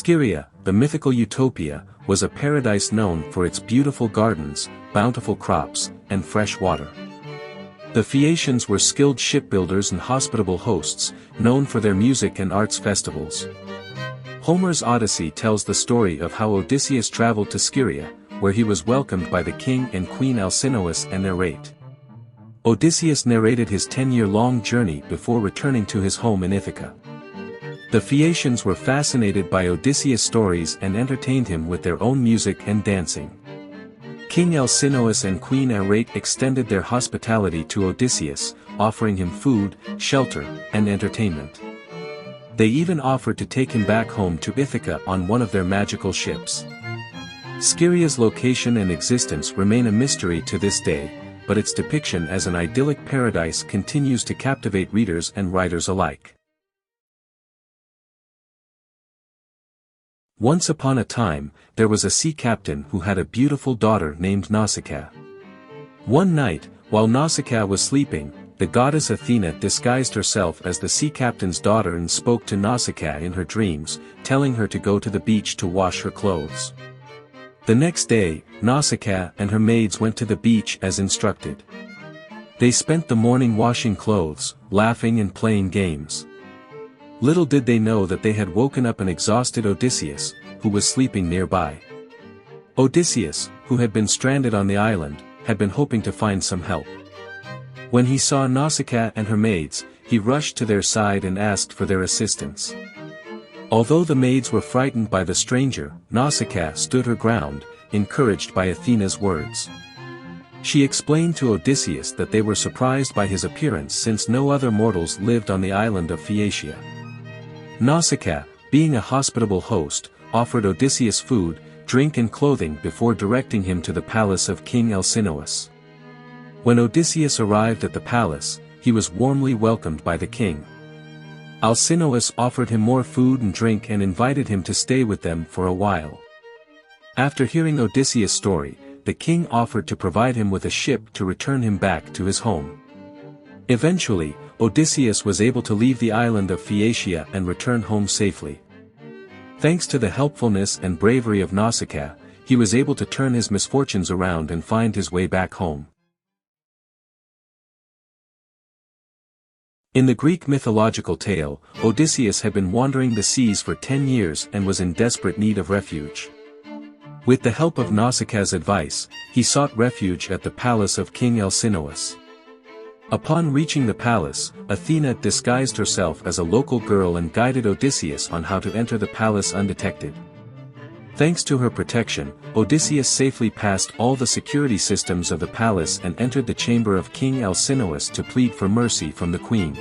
Scheria, the mythical Utopia, was a paradise known for its beautiful gardens, bountiful crops, and fresh water. The Phaeacians were skilled shipbuilders and hospitable hosts, known for their music and arts festivals. Homer's Odyssey tells the story of how Odysseus traveled to Scheria, where he was welcomed by the king and queen Alcinous and narrate. Odysseus narrated his 10-year-long journey before returning to his home in Ithaca. The Phaeacians were fascinated by Odysseus' stories and entertained him with their own music and dancing. King Alcinous and Queen Arete extended their hospitality to Odysseus, offering him food, shelter, and entertainment. They even offered to take him back home to Ithaca on one of their magical ships. Scheria's location and existence remain a mystery to this day, but its depiction as an idyllic paradise continues to captivate readers and writers alike. Once upon a time, there was a sea captain who had a beautiful daughter named Nausicaa. One night, while Nausicaa was sleeping, the goddess Athena disguised herself as the sea captain's daughter and spoke to Nausicaa in her dreams, telling her to go to the beach to wash her clothes. The next day, Nausicaa and her maids went to the beach as instructed. They spent the morning washing clothes, laughing and playing games. Little did they know that they had woken up an exhausted Odysseus, who was sleeping nearby. Odysseus, who had been stranded on the island, had been hoping to find some help. When he saw Nausicaa and her maids, he rushed to their side and asked for their assistance. Although the maids were frightened by the stranger, Nausicaa stood her ground, encouraged by Athena's words. She explained to Odysseus that they were surprised by his appearance since no other mortals lived on the island of Phaeacia. Nausicaa, being a hospitable host, offered Odysseus food, drink and clothing before directing him to the palace of King Alcinous. When Odysseus arrived at the palace, he was warmly welcomed by the king. Alcinous offered him more food and drink and invited him to stay with them for a while. After hearing Odysseus' story, the king offered to provide him with a ship to return him back to his home. Eventually, Odysseus was able to leave the island of Phaeacia and return home safely. Thanks to the helpfulness and bravery of Nausicaa, he was able to turn his misfortunes around and find his way back home. In the Greek mythological tale, Odysseus had been wandering the seas for 10 years and was in desperate need of refuge. With the help of Nausicaa's advice, he sought refuge at the palace of King Alcinous. Upon reaching the palace, Athena disguised herself as a local girl and guided Odysseus on how to enter the palace undetected. Thanks to her protection, Odysseus safely passed all the security systems of the palace and entered the chamber of King Alcinous to plead for mercy from the queen.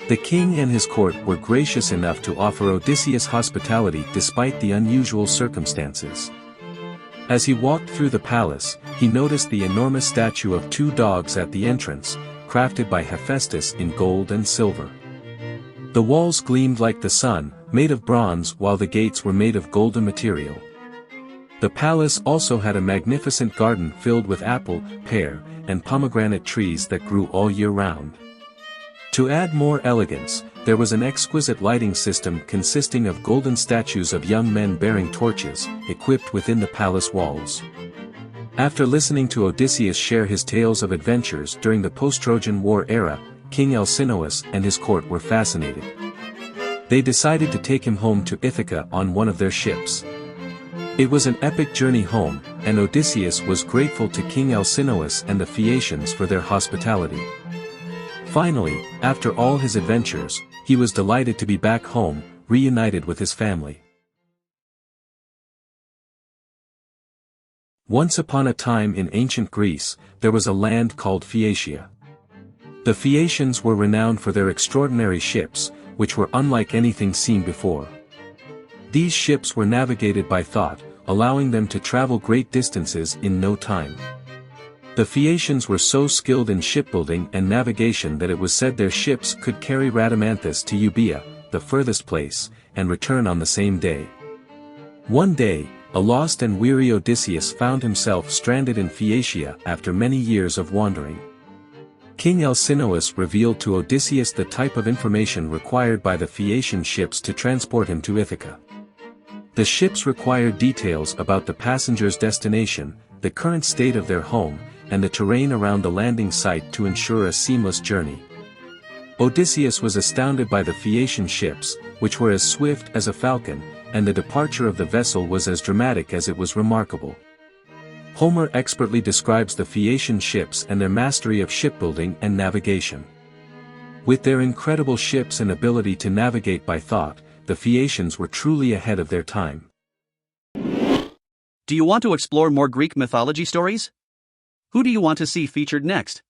The king and his court were gracious enough to offer Odysseus hospitality despite the unusual circumstances. As he walked through the palace, he noticed the enormous statue of 2 dogs at the entrance, crafted by Hephaestus in gold and silver. The walls gleamed like the sun, made of bronze, while the gates were made of golden material. The palace also had a magnificent garden filled with apple, pear, and pomegranate trees that grew all year round. To add more elegance, there was an exquisite lighting system consisting of golden statues of young men bearing torches, equipped within the palace walls. After listening to Odysseus share his tales of adventures during the post-Trojan War era, King Alcinous and his court were fascinated. They decided to take him home to Ithaca on one of their ships. It was an epic journey home, and Odysseus was grateful to King Alcinous and the Phaeacians for their hospitality. Finally, after all his adventures, he was delighted to be back home, reunited with his family. Once upon a time in ancient Greece, there was a land called Phaeacia. The Phaeacians were renowned for their extraordinary ships, which were unlike anything seen before. These ships were navigated by thought, allowing them to travel great distances in no time. The Phaeacians were so skilled in shipbuilding and navigation that it was said their ships could carry Rhadamanthus to Euboea, the furthest place, and return on the same day. One day, a lost and weary Odysseus found himself stranded in Phaeacia after many years of wandering. King Alcinous revealed to Odysseus the type of information required by the Phaeacian ships to transport him to Ithaca. The ships required details about the passenger's destination, the current state of their home, and the terrain around the landing site to ensure a seamless journey. Odysseus was astounded by the Phaeacian ships, which were as swift as a falcon, and the departure of the vessel was as dramatic as it was remarkable. Homer expertly describes the Phaeacian ships and their mastery of shipbuilding and navigation. With their incredible ships and ability to navigate by thought, the Phaeacians were truly ahead of their time. Do you want to explore more Greek mythology stories? Who do you want to see featured next?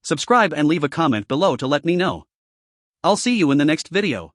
Subscribe and leave a comment below to let me know. I'll see you in the next video.